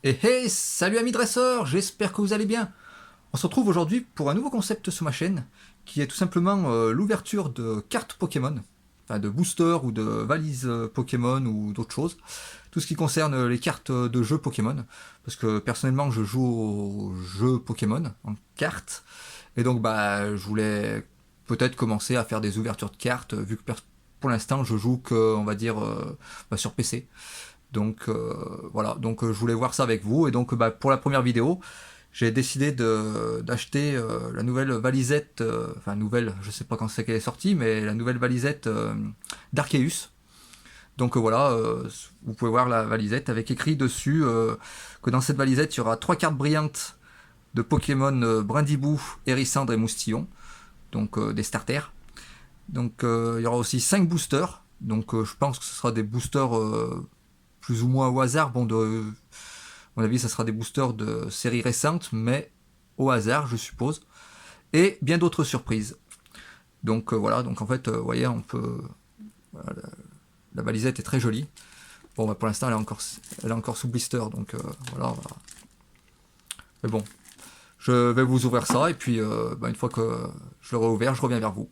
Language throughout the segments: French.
Et hey, salut amis dresseurs, j'espère que vous allez bien. On se retrouve aujourd'hui pour un nouveau concept sur ma chaîne, qui est tout simplement l'ouverture de cartes Pokémon, enfin de boosters ou de valises Pokémon ou d'autres choses. Tout ce qui concerne les cartes de jeux Pokémon, parce que personnellement je joue aux jeux Pokémon en cartes, et donc bah je voulais peut-être commencer à faire des ouvertures de cartes, vu que pour l'instant je joue que, on va dire, sur PC. Donc voilà, donc je voulais voir ça avec vous. Et donc pour la première vidéo, j'ai décidé d'acheter la nouvelle valisette, enfin nouvelle, je sais pas quand c'est qu'elle est sortie, mais la nouvelle valisette d'Arceus. Donc voilà, vous pouvez voir la valisette avec écrit dessus que dans cette valisette, il y aura 3 cartes brillantes de Pokémon Brindibou, Hérissandre et Moustillon, donc des starters. Donc il y aura aussi 5 boosters, donc je pense que ce sera des boosters plus ou moins au hasard. Bon, à mon avis, ça sera des boosters de séries récentes, mais au hasard, je suppose. Et bien d'autres surprises. Donc voilà, donc en fait, vous voyez, on peut. Voilà, la valisette est très jolie. Bon, bah, pour l'instant, elle est encore sous blister, donc voilà. Mais bon, je vais vous ouvrir ça, et puis une fois que je l'aurai ouvert, je reviens vers vous.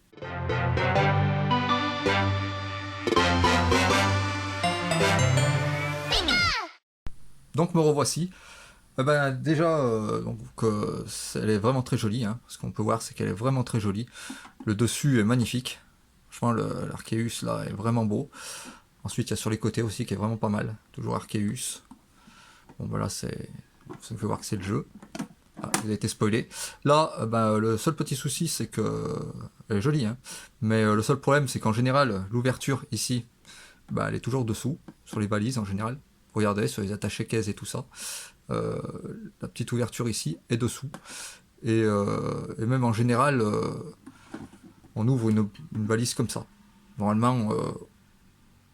Donc me revoici. Déjà, elle est vraiment très jolie. Hein. Ce qu'on peut voir, c'est qu'elle est vraiment très jolie. Le dessus est magnifique. Franchement, l'Arceus là est vraiment beau. Ensuite, il y a sur les côtés aussi qui est vraiment pas mal. Toujours Arceus. Bon, voilà, ça me fait voir que c'est le jeu. Ah, vous avez été spoilé. Là, le seul petit souci, c'est que elle est jolie, hein. Mais le seul problème, c'est qu'en général, l'ouverture ici, elle est toujours dessous, sur les balises en général. Regardez, sur les attachés caisses et tout ça. La petite ouverture ici est dessous. Et même en général, on ouvre une valise comme ça. Normalement,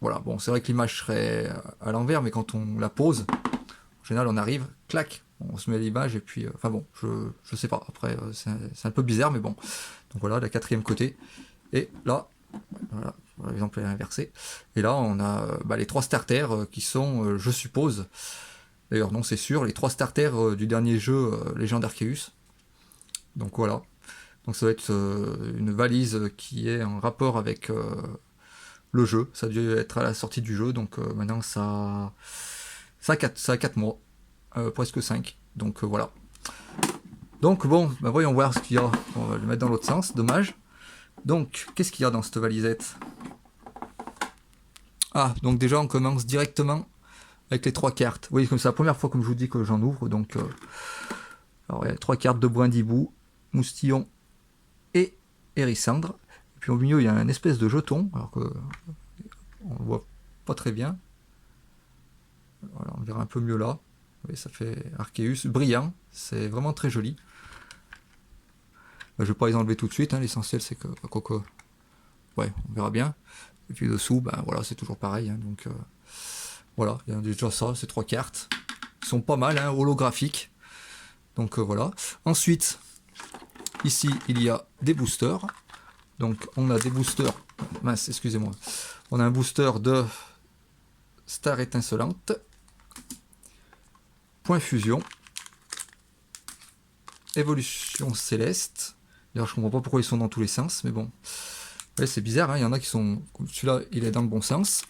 voilà, bon, c'est vrai que l'image serait à l'envers, mais quand on la pose, en général, on arrive, clac, on se met l'image, et puis, enfin bon, je sais pas, après, c'est un peu bizarre, mais bon. Donc voilà, la 4e côté. Et là, voilà, l'exemple est inversé. Et là, on a les 3 starters qui sont, je suppose, d'ailleurs non c'est sûr, les 3 starters du dernier jeu Légende Arceus. Donc voilà. Donc ça va être une valise qui est en rapport avec le jeu. Ça a dû être à la sortie du jeu, donc maintenant ça a 4 mois, presque 5. Donc voilà. Donc bon, voyons voir ce qu'il y a. On va le mettre dans l'autre sens, dommage. Donc, qu'est-ce qu'il y a dans cette valisette? Ah, donc déjà on commence directement avec les 3 cartes. Oui, comme c'est la première fois, comme je vous dis, que j'en ouvre. Donc, alors, il y a 3 cartes de Brindibou, Moustillon et Hérissandre. Et puis au milieu, il y a un espèce de jeton, alors que on le voit pas très bien. Voilà, on verra un peu mieux là. Oui, ça fait Arceus, brillant, c'est vraiment très joli. Je vais pas les enlever tout de suite, hein. L'essentiel c'est que, ouais, on verra bien. Et puis dessous, voilà, c'est toujours pareil, hein. Donc voilà, il y a déjà ça, ces 3 cartes. Ils sont pas mal, hein, holographiques. Donc voilà. Ensuite, ici, il y a des boosters. Donc on a des boosters. Mince, excusez-moi. On a un booster de Star étincelante. Point fusion. Évolution céleste. D'ailleurs, je comprends pas pourquoi ils sont dans tous les sens, mais bon. Ouais, c'est bizarre, hein. Il y en a qui sont. Celui-là, il est dans le bon sens.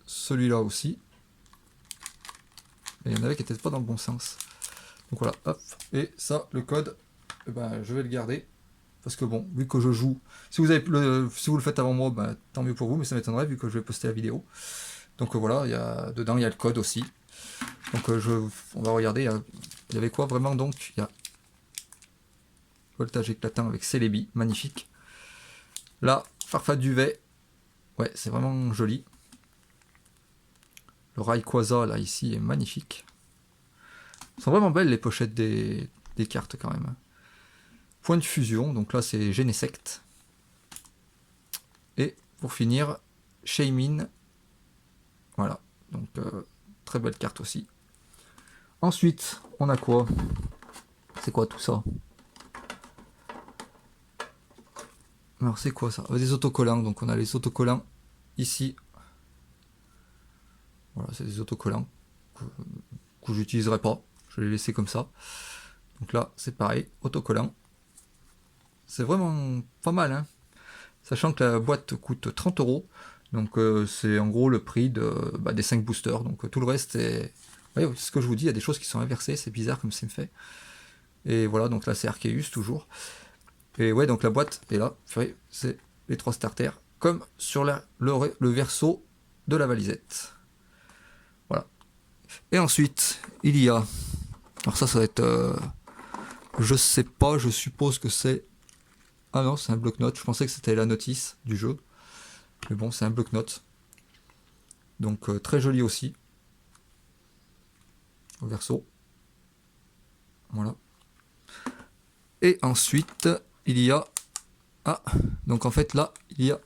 Celui-là aussi. Et il y en avait qui n'étaient pas dans le bon sens. Donc voilà, hop. Et ça, le code, je vais le garder. Parce que bon, vu que je joue. Si vous le faites avant moi, tant mieux pour vous, mais ça m'étonnerait vu que je vais poster la vidéo. Donc voilà, dedans il y a le code aussi. Donc on va regarder. Il y avait quoi vraiment donc? Il y a voltage éclatant avec Celebi, magnifique. Là, Farfaduvet, ouais, c'est vraiment joli. Le Rayquaza, là, ici, est magnifique. Elles sont vraiment belles, les pochettes des cartes, quand même. Point de fusion, donc là, c'est Genesect. Et, pour finir, Shaymin. Voilà, donc, très belle carte aussi. Ensuite, on a quoi? C'est quoi tout ça? Alors, c'est quoi ça? Des autocollants, donc on a les autocollants ici. Voilà, c'est des autocollants. que j'utiliserai pas. Je vais les laisser comme ça. Donc là, c'est pareil, autocollant. C'est vraiment pas mal, hein. Sachant que la boîte coûte 30 euros. Donc c'est en gros le prix des 5 boosters. Donc tout le reste est... Ouais, c'est ce que je vous dis, il y a des choses qui sont inversées, c'est bizarre comme c'est fait. Et voilà, donc là c'est Arceus toujours. Et ouais, donc la boîte est là, c'est les 3 starters, comme sur le verso de la valisette. Voilà. Et ensuite, il y a... Alors ça va être... je sais pas, je suppose que c'est... Ah non, c'est un bloc-notes, je pensais que c'était la notice du jeu. Mais bon, c'est un bloc-notes. Donc très joli aussi. Au verso. Voilà. Et ensuite, il y a... Ah, donc en fait là, il y a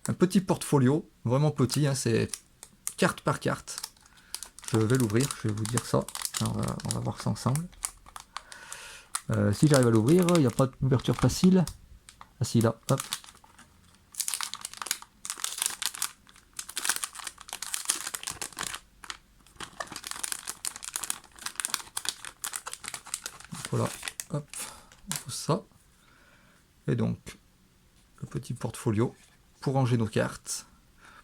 un petit portfolio, vraiment petit, hein, c'est carte par carte. Je vais l'ouvrir, je vais vous dire ça. Alors, on va voir ça ensemble. Si j'arrive à l'ouvrir, il n'y a pas d'ouverture facile. Ah si, là, hop. Voilà, hop, on pose ça. Et donc, le petit portfolio pour ranger nos cartes.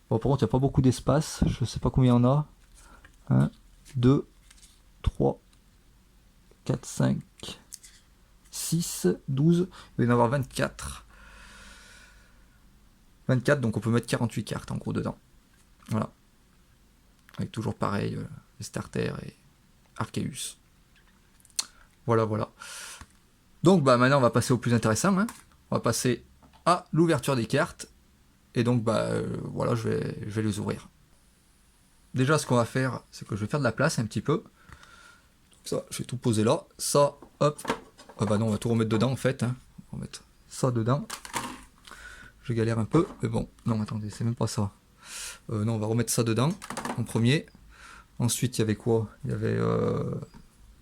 Bon, par contre, il n'y a pas beaucoup d'espace. Je ne sais pas combien il y en a. 1, 2, 3, 4, 5, 6, 12. Il va y en avoir 24. 24, donc on peut mettre 48 cartes en gros dedans. Voilà. Avec toujours pareil, les starters et Arceus. Voilà, voilà. Donc bah maintenant on va passer au plus intéressant. Hein. On va passer à l'ouverture des cartes. Et donc voilà, je vais les ouvrir. Déjà ce qu'on va faire, c'est que je vais faire de la place un petit peu. Ça, je vais tout poser là. Ça, hop. Ah bah non, on va tout remettre dedans en fait. Hein. On va mettre ça dedans. Je galère un peu, mais bon. Non, attendez, c'est même pas ça. Non, on va remettre ça dedans en premier. Ensuite, il y avait quoi? Il y avait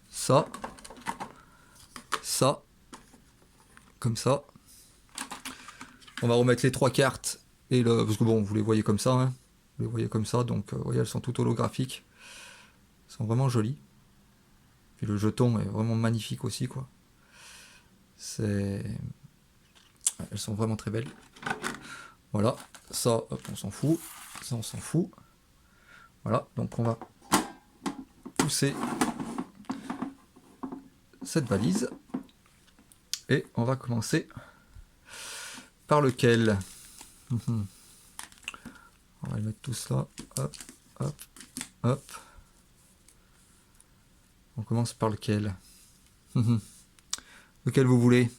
ça. Ça. Comme ça. On va remettre les 3 cartes. Parce que bon, vous les voyez comme ça. Hein. Vous les voyez comme ça, donc vous voyez, elles sont toutes holographiques. Elles sont vraiment jolies. Puis le jeton est vraiment magnifique aussi, quoi. Elles sont vraiment très belles. Voilà. Ça, hop, on s'en fout. Ça, on s'en fout. Voilà. Donc on va pousser cette valise. Et on va commencer par lequel? On va mettre tout ça. Hop, hop, hop. On commence par lequel? Lequel vous voulez?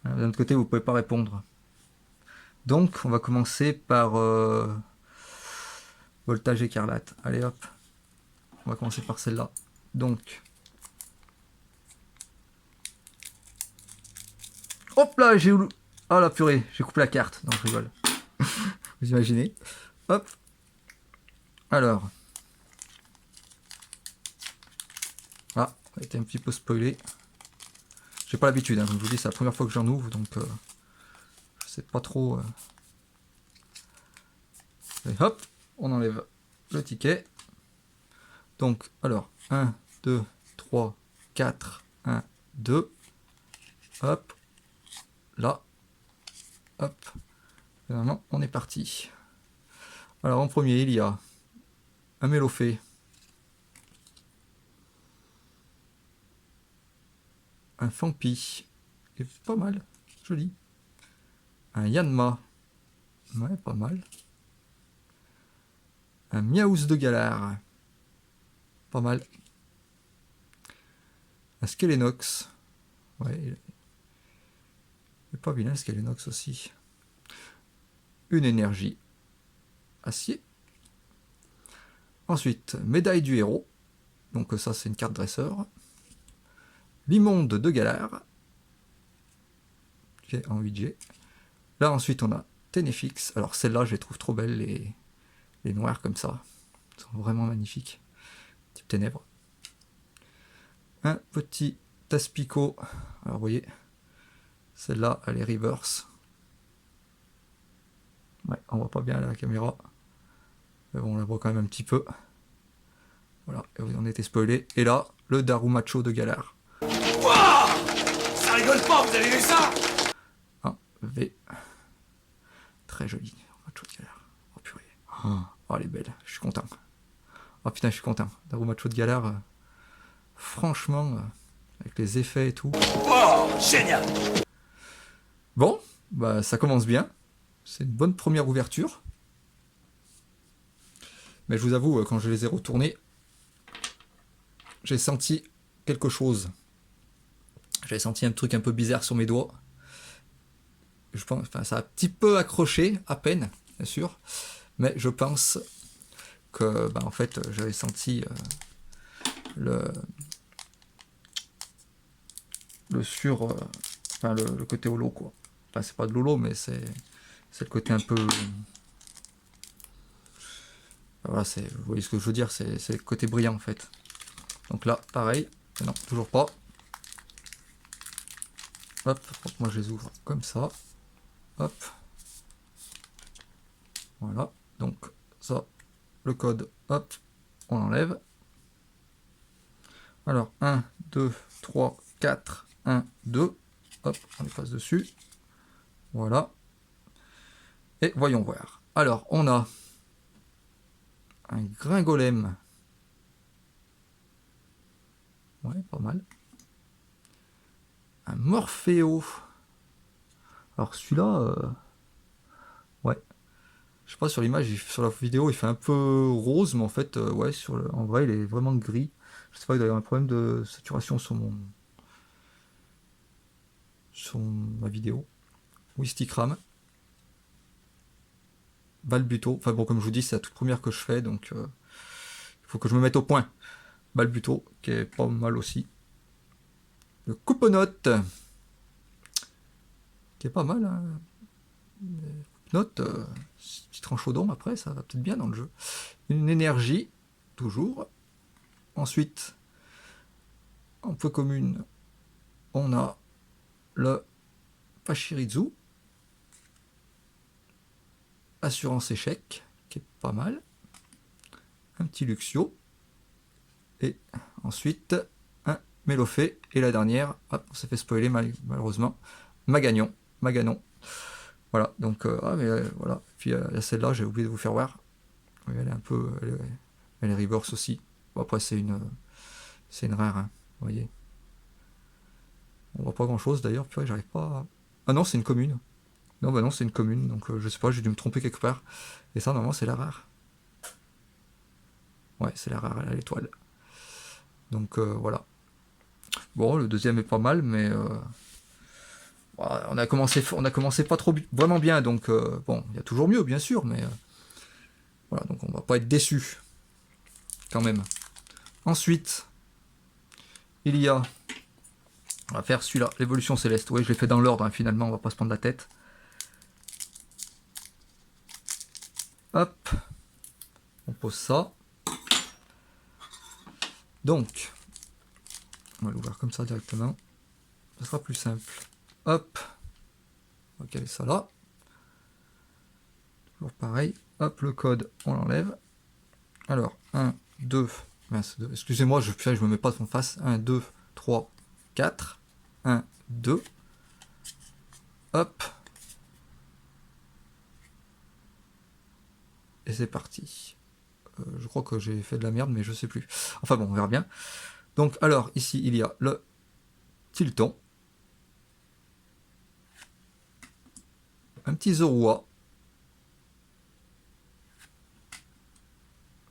D'un autre côté, vous ne pouvez pas répondre. Donc, on va commencer par Voltage écarlate. Allez hop. On va commencer par celle-là. Donc. Hop là, j'ai... Oh la purée, j'ai coupé la carte. Non, je rigole. Vous imaginez? Hop. Alors. Ah, ça a été un petit peu spoilé. J'ai pas l'habitude, hein, comme je vous dis, c'est la première fois que j'en ouvre, donc je sais pas trop. Et hop, on enlève le ticket. Donc, alors, 1, 2, 3, 4, 1, 2. Hop, là. Hop. Et maintenant, on est parti. Alors, en premier, il y a un Mélofée. Un Fampi. Et pas mal. Joli. Un Yanma. Ouais, pas mal. Un Miaous de Galar. Pas mal. Un Skelenox. Ouais, il est pas vilain, le Skelenox aussi. Une énergie. Acier. Ensuite, médaille du héros. Donc ça, c'est une carte dresseur. L'immonde de Galar. Okay, en 8G. Là, ensuite, on a Ténéfix. Alors celle-là, je les trouve trop belles, les noirs comme ça. Elles sont vraiment magnifiques. Type ténèbres. Un petit Taspico. Alors vous voyez, celle-là, elle est reverse. Ouais, on voit pas bien à la caméra. Mais bon, on la voit quand même un petit peu. Voilà, et on était spoilé. Et là, le Darumacho de galère. Wouah, ça rigole pas, vous avez vu ça? Un V. Très joli. Darumacho de galère. Oh purée. Oh, elle est belle. Je suis content. Oh putain, je suis content. Darumacho de galère. Franchement, avec les effets et tout. Wow, génial. Bon, bah ça commence bien. C'est une bonne première ouverture. Mais je vous avoue, quand je les ai retournés, j'ai senti quelque chose. J'ai senti un truc un peu bizarre sur mes doigts. Je pense, enfin, ça a un petit peu accroché, à peine, bien sûr. Mais je pense que, bah, en fait, j'avais senti le sur, enfin, le côté holo, quoi. Enfin, c'est pas de l'holo, mais c'est le côté un peu. Voilà, vous voyez ce que je veux dire, c'est le côté brillant en fait. Donc là, pareil, non, toujours pas. Hop, moi je les ouvre comme ça. Hop. Voilà, donc ça, le code, hop, on l'enlève. Alors, 1, 2, 3, 4, 1, 2. Hop, on les passe dessus. Voilà. Et voyons voir. Alors, on a un gringolem. Ouais, pas mal. Un Morpheo. Alors celui-là, ouais. Je sais pas, sur l'image, sur la vidéo, il fait un peu rose, mais en fait, ouais, en vrai, il est vraiment gris. Je sais pas, il doit y avoir un problème de saturation sur ma vidéo. Wistikram. Balbuto. Enfin bon, comme je vous dis, c'est la toute première que je fais, donc il faut que je me mette au point. Balbuto, qui est pas mal aussi. Le Couponote, qui est pas mal. Hein. Note, petit tranchaudon après, ça va peut-être bien dans le jeu. Une énergie, toujours. Ensuite, en peu commune, on a le Pachirizu. Assurance échec, qui est pas mal. Un petit Luxio. Et ensuite, un Mélofée. Et la dernière, hop, on s'est fait spoiler malheureusement, Magagnon. Maganon. Voilà, donc, voilà. Puis il y a celle-là, j'ai oublié de vous faire voir. Oui, elle est un peu. Elle est reverse aussi. Bon, après, c'est une rare, hein, vous voyez. On voit pas grand-chose d'ailleurs, puis j'arrive pas à... Ah non, c'est une commune. Non, bah non, c'est une commune, donc je sais pas, j'ai dû me tromper quelque part. Et ça, normalement, c'est la rare. Ouais, c'est la rare à l'étoile. Donc voilà. Bon, le deuxième est pas mal, mais on a commencé pas trop vraiment bien, donc bon, il y a toujours mieux, bien sûr, mais voilà, donc on va pas être déçu quand même. Ensuite, il y a, on va faire celui-là, l'évolution céleste. Oui, je l'ai fait dans l'ordre, hein, finalement, on va pas se prendre la tête. Hop, on pose ça. Donc, on va l'ouvrir comme ça directement. Ça sera plus simple. Hop, on va caler ça là. Toujours pareil. Hop, le code, on l'enlève. Alors, 1, 2, excusez-moi, je me mets pas en face. 1, 2, 3, 4. 1, 2. Hop. Et c'est parti. Je crois que j'ai fait de la merde, mais je sais plus. Enfin bon, on verra bien. Donc, alors, ici, il y a le Tilton. Un petit Zorua.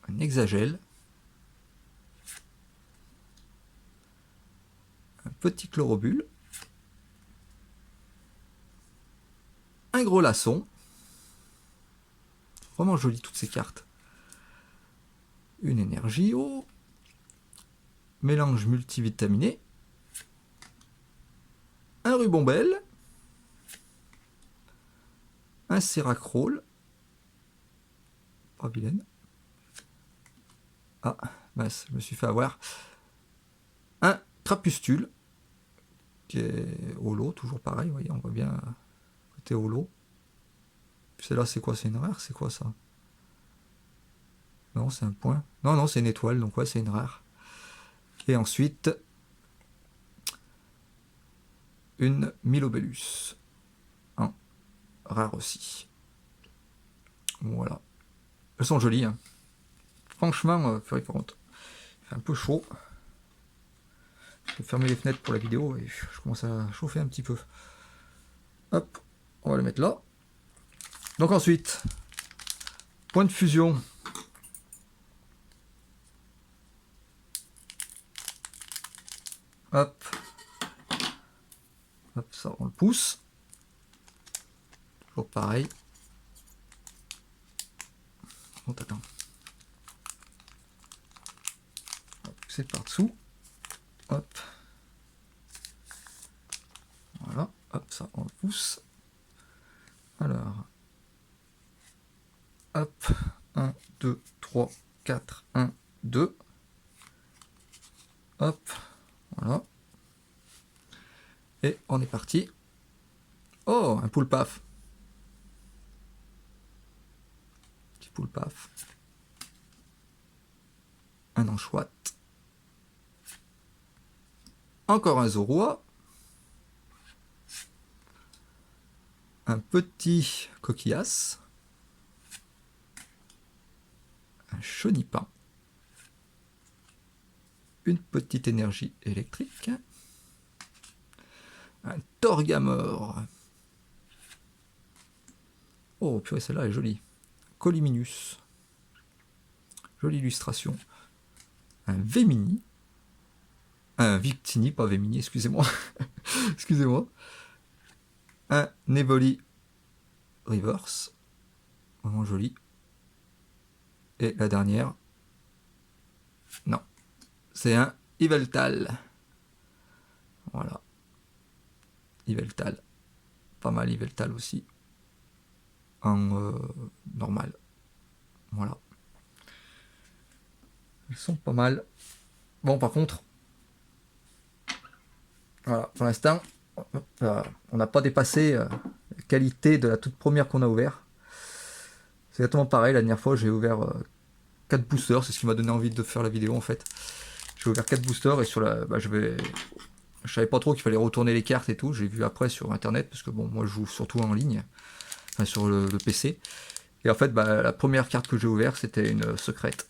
Un Hexagel. Un petit Chlorobule. Un gros laçon. Vraiment joli toutes ces cartes. Une énergie eau. Mélange multivitaminé. Un Rubombelle. Un Seracrol. Pas vilaine. Ah, mince, je me suis fait avoir. Un Crapustule. Qui est holo, toujours pareil, vous voyez, on voit bien côté holo. Celle-là, c'est quoi? C'est une rare? C'est quoi ça? Non, c'est un point. Non, non, c'est une étoile, donc ouais, c'est une rare. Et ensuite, une Milobellus. Un rare aussi. Voilà. Elles sont jolies, hein. Franchement, il fait un peu chaud. Je vais fermer les fenêtres pour la vidéo et je commence à chauffer un petit peu. Hop, on va le mettre là. Donc ensuite, point de fusion. Hop. Hop, ça on le pousse. Toujours pareil. On t'attend. On va pousser par dessous. Hop. Voilà. Hop, ça on le pousse. Alors. Hop. 1, 2, 3, 4. 1, 2. Hop. Voilà. Et on est parti. Oh, un poule paf. Petit poule paf. Un anchoite. Encore un Zorua. Un petit coquillas. Un chenipan. Une petite énergie électrique. Un Torgamore. Oh, purée, celle-là est jolie. Coliminus. Jolie illustration. Un Vemini. Un Victini, pas Vemini, excusez-moi. Excusez-moi. Un Nevoli Reverse. Vraiment joli. Et la dernière. Non. C'est un Yveltal. Voilà. Yveltal. Pas mal Yveltal aussi. En normal. Voilà. Ils sont pas mal. Bon, par contre, voilà, pour l'instant, on n'a pas dépassé la qualité de la toute première qu'on a ouvert. C'est exactement pareil. La dernière fois, j'ai ouvert 4 boosters. C'est ce qui m'a donné envie de faire la vidéo en fait. J'ai ouvert 4 boosters et sur la. Je savais pas trop qu'il fallait retourner les cartes et tout. J'ai vu après sur internet parce que bon, moi je joue surtout en ligne, enfin, sur le PC. Et en fait, la première carte que j'ai ouverte, c'était une secrète.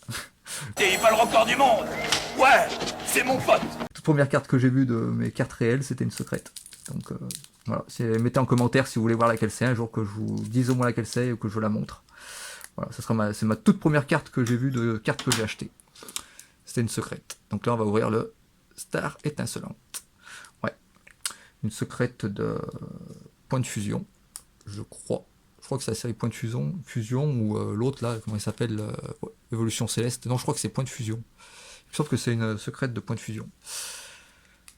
T'es pas le record du monde. Ouais, c'est mon pote. Toute première carte que j'ai vue de mes cartes réelles, c'était une secrète. Donc voilà, mettez en commentaire si vous voulez voir laquelle c'est, un jour que je vous dise au moins laquelle c'est ou que je vous la montre. Voilà, c'est ma toute première carte que j'ai vue de carte que j'ai achetée. C'était une secrète. Donc là, on va ouvrir le Star étincelante. Ouais, une secrète de point de fusion, je crois. Je crois que c'est la série Point de Fusion ou l'autre là, comment il s'appelle, Évolution Céleste. Non, je crois que c'est Point de Fusion. Il me semble que c'est une secrète de Point de Fusion.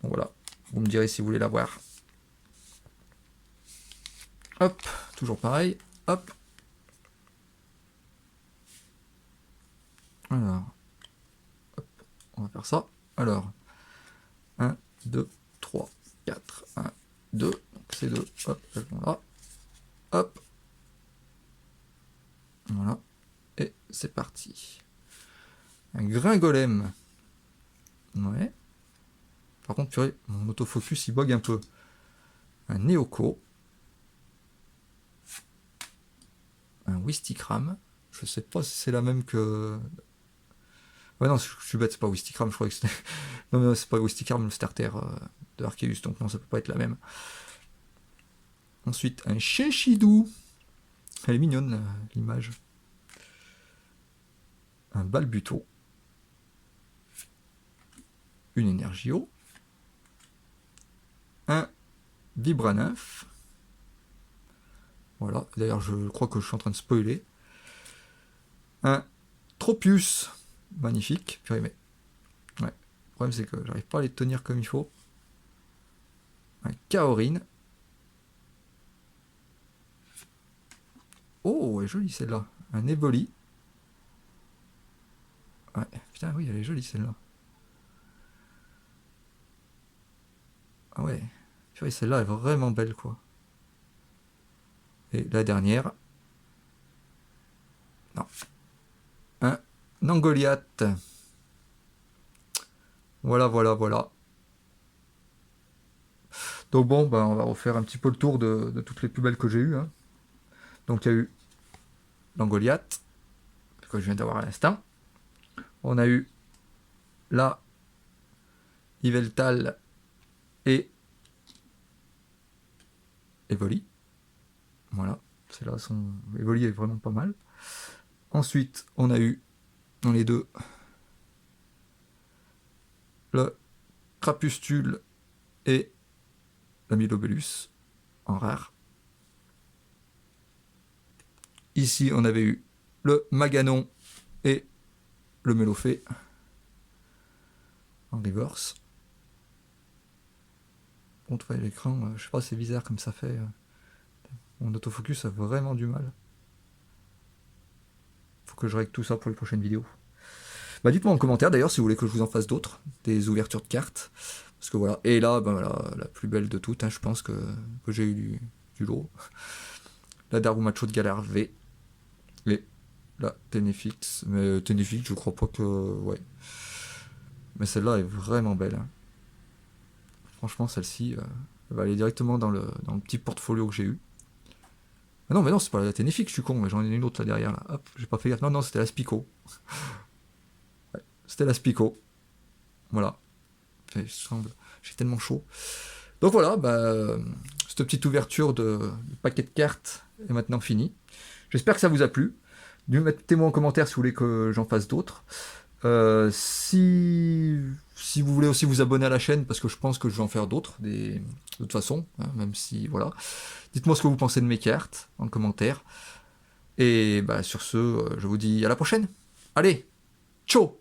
Donc voilà, vous me direz si vous voulez la voir. Hop, toujours pareil. Hop. Alors, hop, on va faire ça. Alors, 1, 2, 3, 4, 1, 2. Donc ces deux, hop, elles vont là. Hop. Voilà. Et c'est parti. Un Gringolem. Ouais. Par contre, purée, mon autofocus il bug un peu. Un Neoko. Un Wistikram. Je sais pas si c'est la même que. Ouais, non, je suis bête, c'est pas Wistikram, je crois que c'était. Non, mais c'est pas Wistikram, le starter de Arceus, donc non, ça peut pas être la même. Ensuite, un Sheshidou. Elle est mignonne, l'image. Un Balbuto. Une Energio. Un Vibranymph. Voilà, d'ailleurs, je crois que je suis en train de spoiler. Un Tropius. Magnifique. Purée, mais. Ouais. Le problème, c'est que j'arrive pas à les tenir comme il faut. Un Kaorin. Oh, elle est jolie celle-là. Un Evoli. Ouais, putain, oui, elle est jolie celle-là. Ah ouais, purée, celle-là est vraiment belle, quoi. Et la dernière. Non. Un Nangoliath. Voilà, voilà, voilà. Donc bon, ben, on va refaire un petit peu le tour de toutes les plus belles que j'ai eues. Hein. Donc il y a eu Langoliath, que je viens d'avoir à l'instant. On a eu la Yveltal et Evoli. Voilà, celle-là, Evoli est vraiment pas mal. Ensuite, on a eu dans les deux le Crapustule et la Milobellus en rare. Ici, on avait eu le Maganon et le Mélophée en reverse. Bon, tu vois, l'écran, je sais pas, c'est bizarre comme ça fait. Mon autofocus a vraiment du mal. Faut que je règle tout ça pour les prochaines vidéos. Bah, dites-moi en commentaire d'ailleurs si vous voulez que je vous en fasse d'autres, des ouvertures de cartes. Parce que voilà. Et là, ben, la plus belle de toutes, hein, je pense que j'ai eu du lot. La Darumacho de Galère V. Et la Ténéfix. Mais Ténéfix, je crois pas que. Ouais. Mais celle-là est vraiment belle. Hein. Franchement, celle-ci, elle va aller directement dans le petit portfolio que j'ai eu. Ah non, mais non, c'est pas la Ténéfix, je suis con, mais j'en ai une autre là derrière. Là. Hop, j'ai pas fait gaffe. Non, non, c'était la Spico. Ouais, c'était la Spico. Voilà. J'ai tellement chaud. Donc voilà, bah, cette petite ouverture de paquet de cartes est maintenant finie. J'espère que ça vous a plu. Mettez-moi en commentaire si vous voulez que j'en fasse d'autres. Si vous voulez aussi vous abonner à la chaîne, parce que je pense que je vais en faire d'autres, de toute façon, hein, même si, voilà. Dites-moi ce que vous pensez de mes cartes en commentaire. Et bah, sur ce, je vous dis à la prochaine. Allez, ciao!